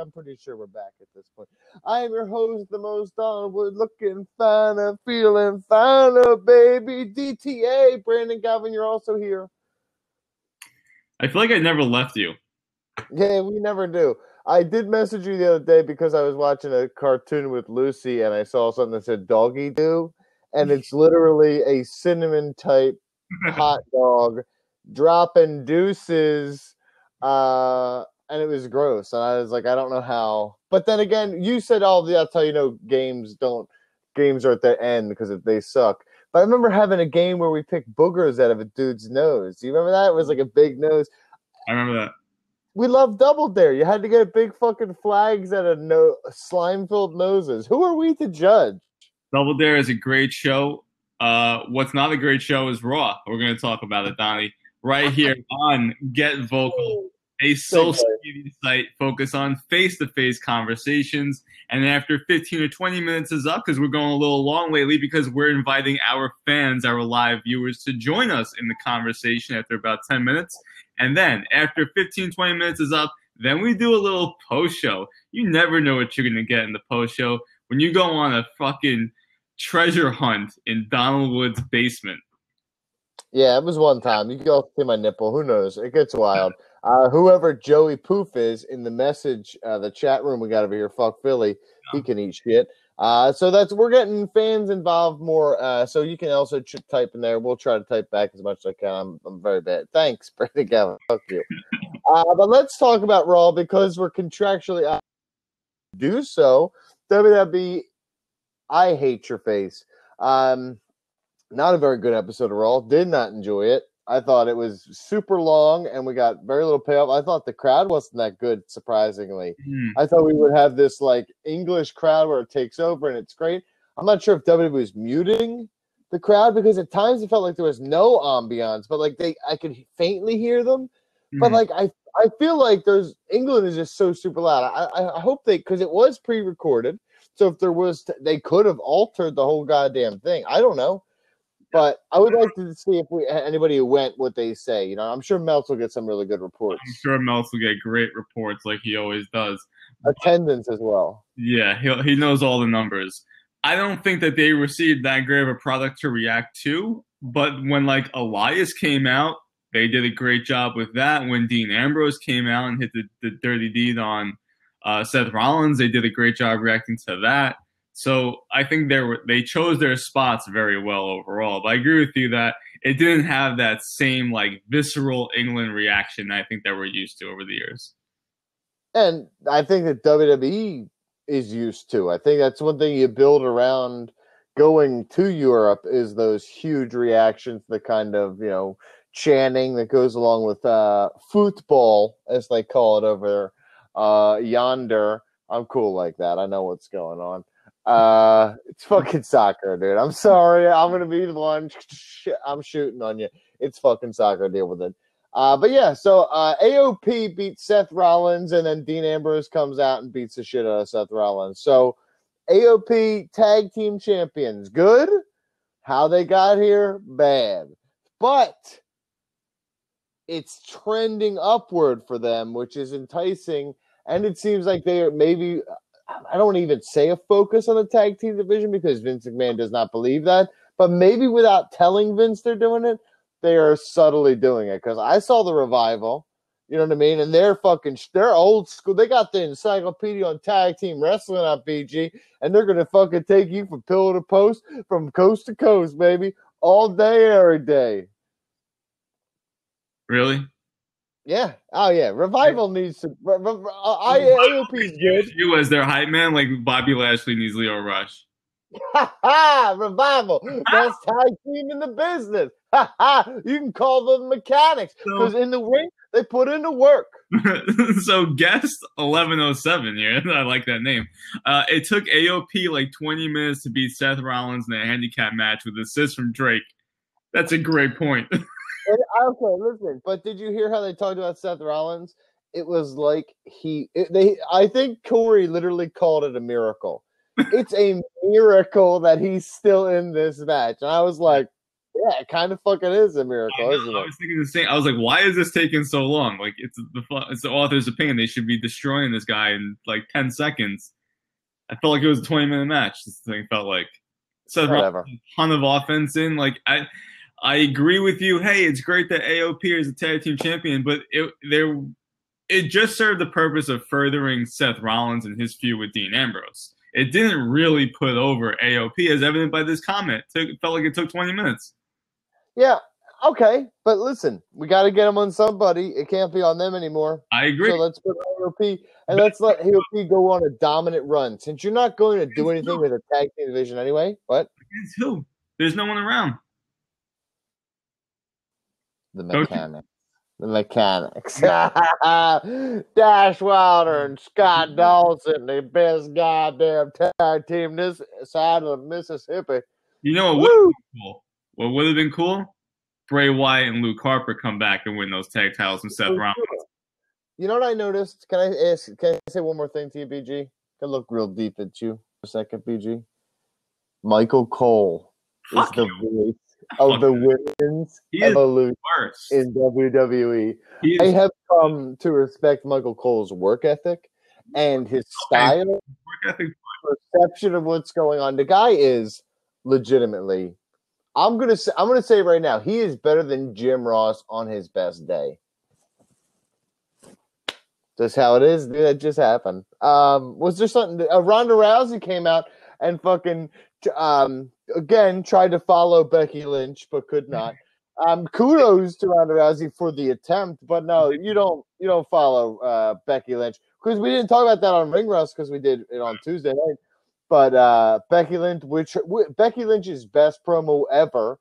I'm pretty sure we're back at this point. I am your host, the most onward looking finer, feeling finer, baby. DTA, Brandon Galvin, you're also here. I feel like I never left you. Yeah, we never do. I did message you the other day because I was watching a cartoon with Lucy and I saw something that said doggy do, and it's literally a cinnamon type hot dog dropping deuces, and it was gross. And I was like, I don't know how. But then again, you said, "Oh, that's how you know games are at their end because they suck." But I remember having a game where we picked boogers out of a dude's nose. Do you remember that? It was like a big nose. I remember that. We love Double Dare. You had to get big fucking flags out of slime-filled noses. Who are we to judge? Double Dare is a great show. What's not a great show is Raw. We're going to talk about it, Donnie, right here on Get Vocal, a social media site focused on face-to-face conversations. And after 15 or 20 minutes is up, because we're going a little long lately, because we're inviting our fans, our live viewers, to join us in the conversation after about 10 minutes. And then after 15, 20 minutes is up, then we do a little post-show. You never know what you're going to get in the post-show when you go on a fucking treasure hunt in Donald Wood's basement. Yeah, it was one time. You can go see my nipple. Who knows? It gets wild. Whoever Joey Poof is in the message, the chat room we got over here, fuck Philly, he can eat shit. So we're getting fans involved more. So you can also type in there. We'll try to type back as much as I can. I'm very bad. Thanks, Brandon Galvin. Fuck you. But let's talk about Raw because we're contractually to do so. WWE, I hate your face. Not a very good episode of Raw. Did not enjoy it. I thought it was super long, and we got very little payoff. I thought the crowd wasn't that good, surprisingly. I thought we would have this like English crowd where it takes over, and it's great. I'm not sure if WWE was muting the crowd because at times it felt like there was no ambiance, but like I could faintly hear them. But like I feel like England is just so super loud. I hope because it was pre-recorded, so if there was, they could have altered the whole goddamn thing. I don't know. But I would like to see if anybody who went, what they say. You know, I'm sure Meltz will get some really good reports. I'm sure Meltz will get great reports like he always does. Attendance as well. Yeah, he knows all the numbers. I don't think that they received that great of a product to react to. But when like Elias came out, they did a great job with that. When Dean Ambrose came out and hit the dirty deed on Seth Rollins, they did a great job reacting to that. So I think they chose their spots very well overall. But I agree with you that it didn't have that same like visceral England reaction I think that we're used to over the years. And I think that WWE is used to. I think that's one thing you build around going to Europe is those huge reactions, the kind of, you know, chanting that goes along with football, as they call it over there, yonder. I'm cool like that. I know what's going on. It's fucking soccer, dude. I'm sorry. I'm gonna be the one. I'm shooting on you. It's fucking soccer. Deal with it. But yeah. So AOP beats Seth Rollins, and then Dean Ambrose comes out and beats the shit out of Seth Rollins. So AOP tag team champions, good. How they got here, bad. But it's trending upward for them, which is enticing. And it seems like they are maybe. I don't even say a focus on the tag team division because Vince McMahon does not believe that. But maybe without telling Vince they're doing it, they are subtly doing it. Because I saw the Revival, you know what I mean? And they're old school. They got the encyclopedia on tag team wrestling on BG. And they're going to fucking take you from pillar to post, from coast to coast, baby. All day, every day. Really? Yeah. Oh, yeah. Revival needs to. AOP's good. You as their hype man, like Bobby Lashley needs Leo Rush. Revival, best tag team in the business. You can call them mechanics because in the ring they put in the work. So guest 1107 here. I like that name. It took AOP like 20 minutes to beat Seth Rollins in a handicap match with assist from Drake. That's a great point. Okay, listen, but did you hear how they talked about Seth Rollins? It was like I think Corey literally called it a miracle. It's a miracle that he's still in this match. And I was like, Yeah, it kind of fucking is a miracle, isn't I it? was thinking the same. I was like, why is this taking so long? Like, it's the author's opinion. They should be destroying this guy in like 10 seconds. I felt like it was a 20-minute match. This thing felt like Seth Rollins Whatever. had a ton of offense in. Like, I agree with you. Hey, it's great that AOP is a tag team champion, but it just served the purpose of furthering Seth Rollins and his feud with Dean Ambrose. It didn't really put over AOP, as evident by this comment. It felt like it took 20 minutes. Yeah, okay, but listen, we got to get them on somebody. It can't be on them anymore. I agree. So let's put AOP and let's let AOP go on a dominant run. Since you're not going to do anything with a tag team division anyway, what? Against who? There's no one around. The mechanics. The mechanics. Dash Wilder and Scott Dawson, the best goddamn tag team this side of the Mississippi. You know what would have been cool? What would have been cool? Bray Wyatt and Luke Harper come back and win those tag titles and Seth Rollins. You know what I noticed? Can I say one more thing to you, BG? I look real deep at you for a second, BG. Michael Cole is the voice of the women's evolution in WWE. I have come to respect Michael Cole's work ethic and his style, perception of what's going on. The guy is legitimately. I'm gonna say right now, he is better than Jim Ross on his best day. That's how it is. That just happened. Was there something? Ronda Rousey came out and fucking again tried to follow Becky Lynch, but could not. Kudos to Ronda Rousey for the attempt, but no, you don't follow Becky Lynch because we didn't talk about that on Ring Rust because we did it on Tuesday night. But Becky Lynch, Becky Lynch's best promo ever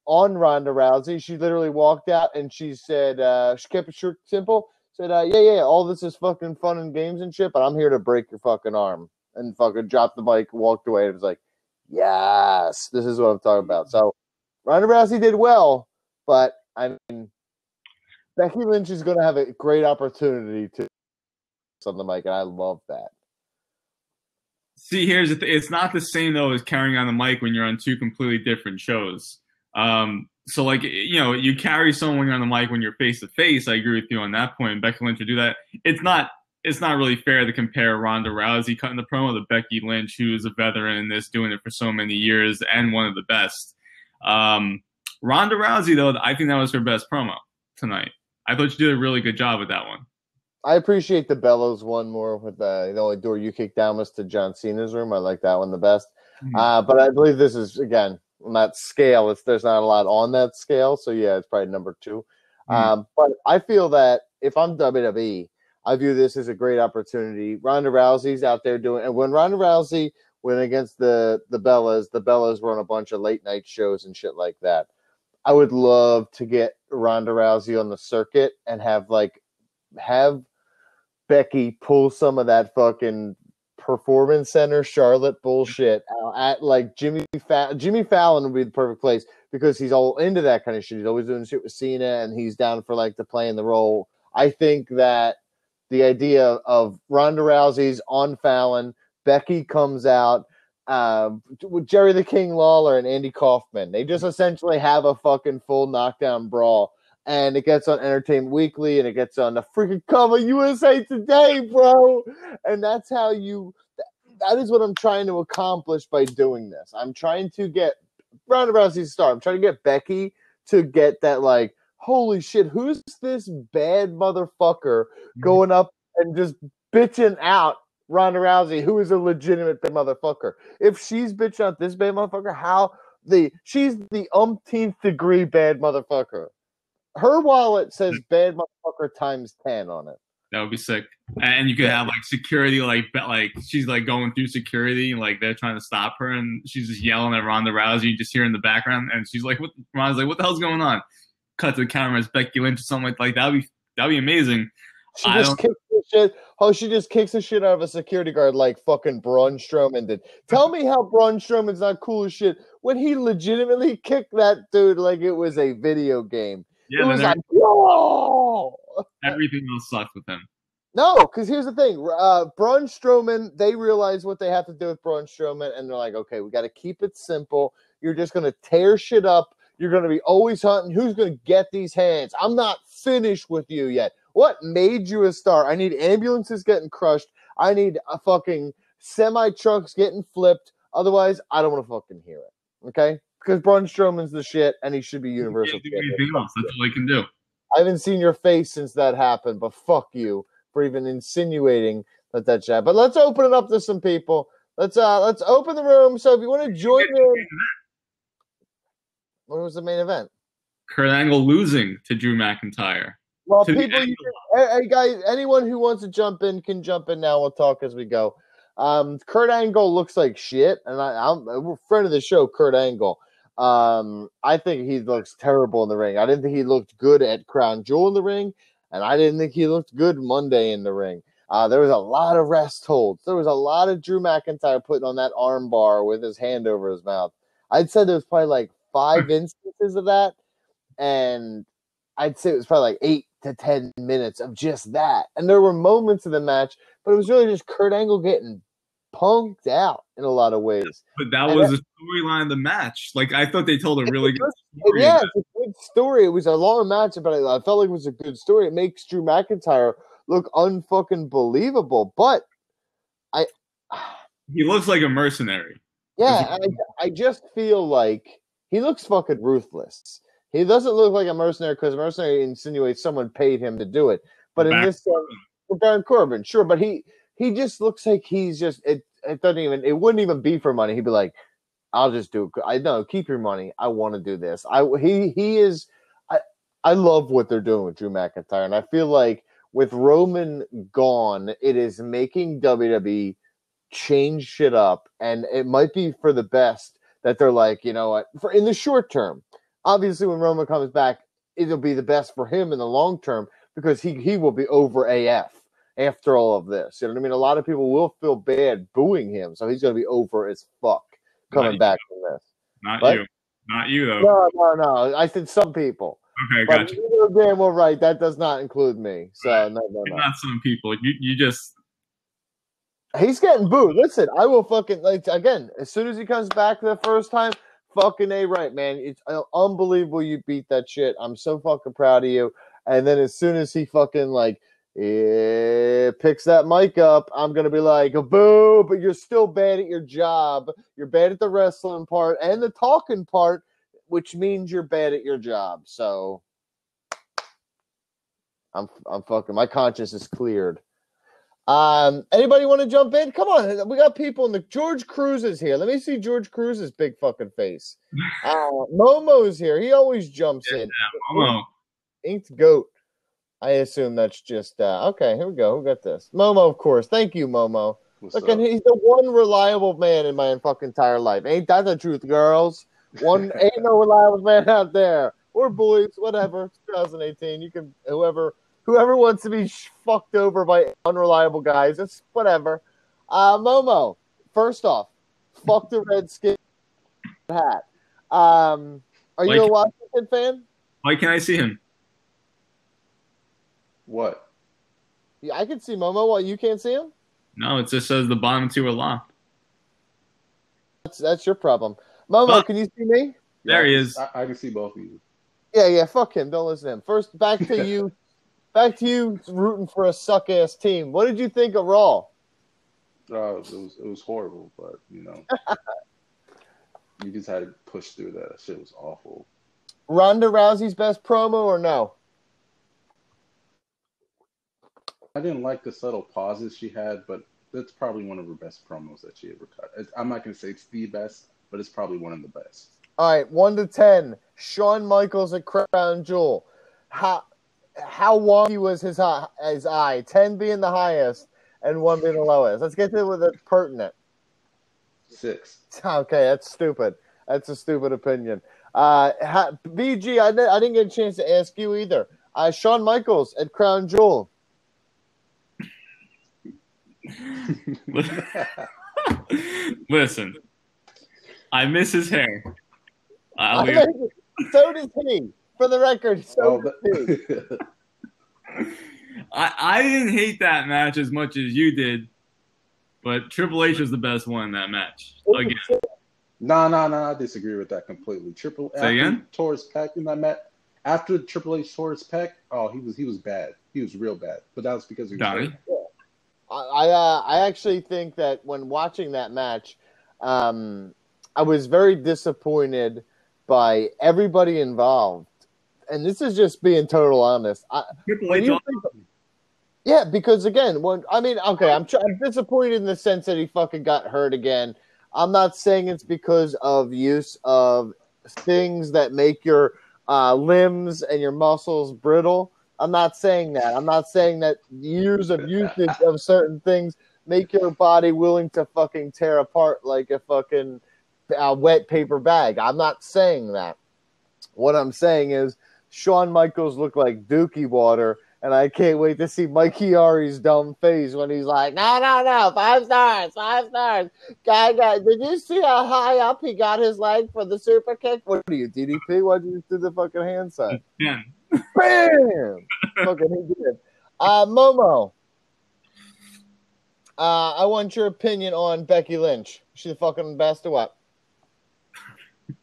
on Ronda Rousey, she literally walked out and she said, she kept it short, simple, said, yeah, all this is fucking fun and games and shit, but I'm here to break your fucking arm. And fucking dropped the mic, walked away. It was like, yes, this is what I'm talking about. So Ronda Rousey did well, but I mean, Becky Lynch is going to have a great opportunity to on the mic, and I love that. See, here's the thing. It's not the same, though, as carrying on the mic when you're on two completely different shows. So, like, you carry someone when you're on the mic when you're face-to-face. I agree with you on that point. Becky Lynch to do that. It's not really fair to compare Ronda Rousey cutting the promo to Becky Lynch, who is a veteran in this, doing it for so many years and one of the best. Ronda Rousey, though, I think that was her best promo tonight. I thought she did a really good job with that one. I appreciate the Bellows one more with the only door you kicked down was to John Cena's room. I like that one the best. Mm-hmm. But I believe this is, again, on that scale. There's not a lot on that scale. So, yeah, it's probably number 2. Mm-hmm. But I feel that if I'm WWE, I view this as a great opportunity. Ronda Rousey's out there doing – and when Ronda Rousey went against the Bellas were on a bunch of late-night shows and shit like that. I would love to get Ronda Rousey on the circuit and have Becky pull some of that fucking Performance Center Charlotte bullshit at like Jimmy Fallon would be the perfect place because he's all into that kind of shit. He's always doing shit with Cena and he's down for like to play in the role. I think that the idea of Ronda Rousey's on Fallon, Becky comes out with Jerry the King Lawler and Andy Kaufman. They just essentially have a fucking full knockdown brawl. And it gets on Entertainment Weekly, and it gets on the freaking cover USA Today, bro. And that's how that is what I'm trying to accomplish by doing this. I'm trying to get Ronda Rousey's star. I'm trying to get Becky to get that, like, holy shit, who's this bad motherfucker going up and just bitching out Ronda Rousey, who is a legitimate bad motherfucker? If she's bitching out this bad motherfucker, she's the umpteenth degree bad motherfucker. Her wallet says bad motherfucker times 10 on it. That would be sick. And you could have like security, like she's like going through security, like they're trying to stop her, and she's just yelling at Ronda Rousey. You just hear in the background, and she's like, Ronda's like, what the hell's going on? Cut to the camera as Becky Lynch or something like that'd be amazing. She just kicks the shit out of a security guard like fucking Braun Strowman did. Tell me how Braun Strowman's not cool as shit when he legitimately kicked that dude like it was a video game. Yeah, it was like, whoa! Everything else sucks with him. No, because here's the thing. Braun Strowman, they realize what they have to do with Braun Strowman, and they're like, okay, we got to keep it simple. You're just going to tear shit up. You're going to be always hunting. Who's going to get these hands? I'm not finished with you yet. What made you a star? I need ambulances getting crushed. I need a fucking semi-trucks getting flipped. Otherwise, I don't want to fucking hear it. Okay? Because Braun Strowman's the shit, and he should be Universal Champion. Anything else. That's all I can do. I haven't seen your face since that happened, but fuck you for even insinuating that shit. But let's open it up to some people. Let's open the room. So if you want to join in, what was the main event? Kurt Angle losing to Drew McIntyre. Well, people, hey guys, anyone who wants to jump in can jump in now. We'll talk as we go. Kurt Angle looks like shit, and I'm a friend of the show, Kurt Angle. I think he looks terrible in the ring. I didn't think he looked good at Crown Jewel in the ring, and I didn't think he looked good Monday in the ring. There was a lot of rest holds. There was a lot of Drew McIntyre putting on that arm bar with his hand over his mouth. I'd say there was probably like 5 instances of that, and I'd say it was probably like 8 to 10 minutes of just that. And there were moments of the match, but it was really just Kurt Angle getting punked out in a lot lot of ways. But that was the storyline of the match. Like, I thought they told a really good story. Yeah, it's a good story. It was a long match, but I felt like it was a good story. It makes Drew McIntyre look unfucking believable. But he looks like a mercenary. Yeah, I just feel like he looks fucking ruthless. He doesn't look like a mercenary because a mercenary insinuates someone paid him to do it. But in this Baron Corbin, sure, but he just looks like he's just it wouldn't even be for money. He'd be like, I'll just do it. I know, keep your money. I want to do this. I love what they're doing with Drew McIntyre, and I feel like with Roman gone, it is making WWE change shit up, and it might be for the best that they're like, you know what, for in the short term. Obviously, when Roman comes back, it'll be the best for him in the long term because he will be over AF after all of this. You know what I mean? A lot of people will feel bad booing him, so he's going to be over as fuck coming back from this. Not you, though. No. I said some people. Okay, gotcha. But you're damn well right. That does not include me. So right. No. Not some people. You just... He's getting booed. Listen, I will fucking, like, again, as soon as he comes back the first time, fucking A right, man. It's unbelievable you beat that shit. I'm so fucking proud of you. And then as soon as he fucking, like, picks that mic up, I'm going to be like, boo, but you're still bad at your job. You're bad at the wrestling part and the talking part, which means you're bad at your job. So I'm fucking, my conscience is cleared. Anybody want to jump in? Come on, we got people in the. George Cruz is here. Let me see George Cruz's big fucking face. Momo's here. He always jumps in. Momo. Inked goat. I assume that's just okay. Here we go. Who got this? Momo, of course. Thank you, Momo. Look, and he's the one reliable man in my fucking entire life. Ain't that the truth, girls? Ain't no reliable man out there, or boys, whatever. It's 2018. You can whoever wants to be fucked over by unreliable guys, it's whatever. Momo, first off, fuck the Redskin hat. Are you a Washington fan? Why can't I see him? What? Yeah, I can see Momo. What, you can't see him? No, it just says the bottom two are locked. That's your problem. Momo, can you see me? There he is. I can see both of you. Yeah, fuck him. Don't listen to him. First, back to you. Back to you rooting for a suck-ass team. What did you think of Raw? It was horrible, but, you know, you just had to push through that. That shit was awful. Ronda Rousey's best promo or no? I didn't like the subtle pauses she had, but that's probably one of her best promos that she ever cut. I'm not going to say it's the best, but it's probably one of the best. All right, 1 to 10. Shawn Michaels at Crown Jewel. How wonky was his eye? 10 being the highest and 1 being the lowest. Let's get to it with it pertinent. 6. Okay, that's stupid. That's a stupid opinion. BG, I didn't get a chance to ask you either. Shawn Michaels at Crown Jewel. Listen, I miss his hair. So does he. For the record, so does he. I didn't hate that match as much as you did, but Triple H was the best one in that match. Again. No, I disagree with that completely. Say After he again? tore his pec in that match, after Triple H tore his pec, oh, he was bad. He was real bad. But that was because he was hurt. Donnie? I actually think that when watching that match, I was very disappointed by everybody involved, and this is just being total honest. Triple H. Yeah, because again, I'm disappointed in the sense that he fucking got hurt again. I'm not saying it's because of use of things that make your limbs and your muscles brittle. I'm not saying that. I'm not saying that years of usage of certain things make your body willing to fucking tear apart like a fucking wet paper bag. I'm not saying that. What I'm saying is Shawn Michaels looked like Dookie water, and I can't wait to see Mike Chiari's dumb face when he's like, no, 5 stars. Guy, did you see how high up he got his leg for the super kick? What are you, DDP? Why'd you do the fucking hand sign? Yeah. Bam! Fucking he did. Momo, I want your opinion on Becky Lynch. She's the fucking best or what?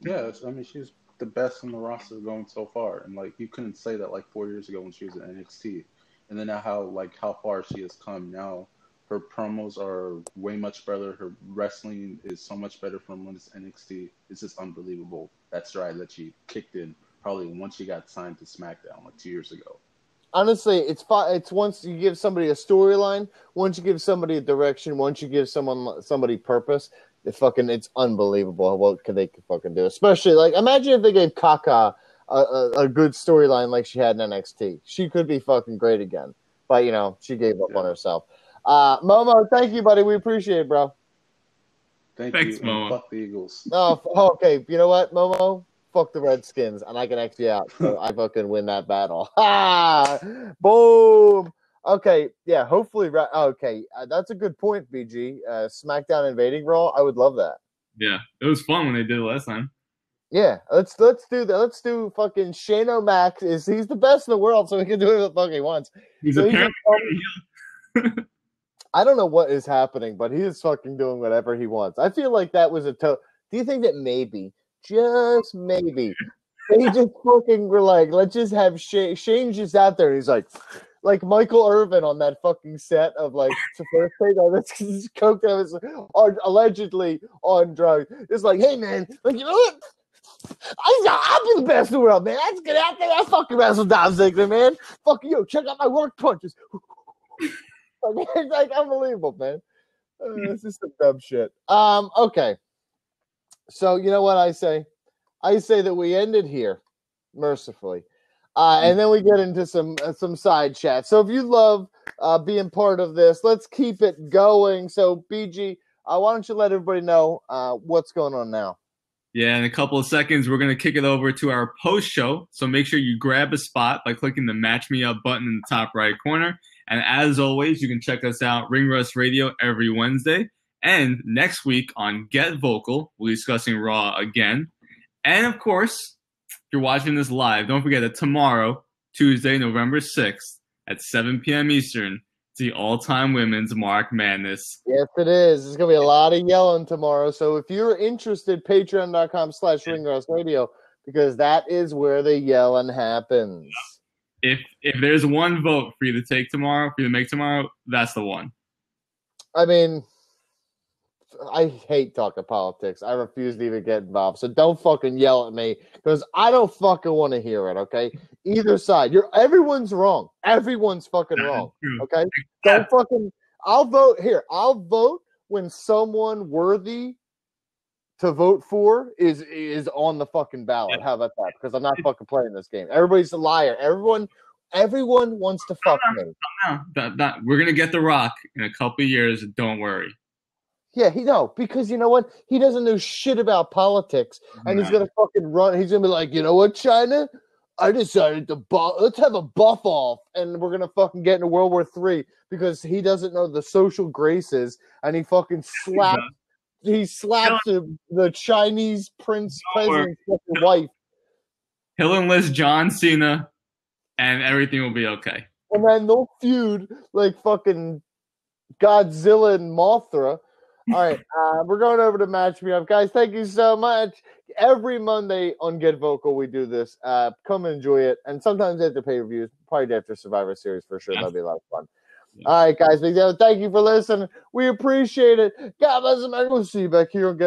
Yeah, I mean, she's the best on the roster going so far, and like you couldn't say that like 4 years ago when she was in NXT, and then now how far she has come now. Her promos are way much better. Her wrestling is so much better from when it's NXT. It's just unbelievable. That stride that she kicked in probably once she got signed to SmackDown like 2 years ago. Honestly, it's once you give somebody a storyline, once you give somebody a direction, once you give somebody purpose, it's unbelievable what they could fucking do. Especially like imagine if they gave Kaka a good storyline like she had in NXT. She could be fucking great again. But she gave up on herself. Momo, thank you, buddy. We appreciate it, bro. Thanks, you. Momo. Fuck the Eagles. Oh, okay. You know what, Momo? Fuck the Redskins, and I can X you out. So I fucking win that battle. Boom. Okay, yeah. Hopefully, okay. That's a good point, BG. SmackDown invading Raw. I would love that. Yeah, it was fun when they did it last time. Yeah, let's do that. Let's do fucking Shane O'Mac. He's the best in the world, so he can do whatever the fuck he wants. I don't know what is happening, but he is fucking doing whatever he wants. I feel like that was do you think that maybe, just maybe, they just fucking were like, let's just have Shane just out there. And he's like Michael Irvin on that fucking set of like the first thing that's coked up, allegedly on drugs. It's like, hey man, like you know what? I'll be the best in the world, man. Let's get out there. I fucking wrestle Dom Ziggler, man. Fuck you. Check out my work punches. It's like unbelievable, man. This is some dumb shit. Okay. So you know what I say? I say that we end it here, mercifully, and then we get into some side chat. So if you love being part of this, let's keep it going. So BG, why don't you let everybody know what's going on now? Yeah, in a couple of seconds, we're going to kick it over to our post show. So make sure you grab a spot by clicking the Match Me Up button in the top right corner. And as always, you can check us out, Ring Rust Radio, every Wednesday. And next week on Get Vocal, we'll be discussing Raw again. And of course, if you're watching this live, don't forget that tomorrow, Tuesday, November 6th at 7 p.m. Eastern, it's the all-time women's Mark Madness. Yes, it is. There's going to be a lot of yelling tomorrow. So if you're interested, patreon.com/ringrusradio, because that is where the yelling happens. If there's one vote for you to take tomorrow, for you to make tomorrow, that's the one. I mean, I hate talking politics. I refuse to even get involved. So don't fucking yell at me because I don't fucking want to hear it, okay? Either side. Everyone's wrong. Everyone's fucking wrong, okay? Don't fucking – I'll vote – here. I'll vote when someone worthy to vote for is on the fucking ballot. How about that? Because I'm not fucking playing this game. Everybody's a liar. Everyone wants to fuck me. No. We're going to get The Rock in a couple of years. Don't worry. Yeah, because you know what? He doesn't know shit about politics, and he's gonna fucking run. He's gonna be like, you know what, China? I decided to let's have a buff off, and we're gonna fucking get into World War III because he doesn't know the social graces, and he fucking slaps. He slaps the Chinese president's wife. He'll enlist John Cena, and everything will be okay. And then they'll feud like fucking Godzilla and Mothra. All right, we're going over to Match Me Up. Guys, thank you so much. Every Monday on Get Vocal, we do this. Come enjoy it. And sometimes after pay-per-views, probably after Survivor Series for sure. That'll be a lot of fun. Yeah. All right, guys, thank you for listening. We appreciate it. God bless America. We'll see you back here on Get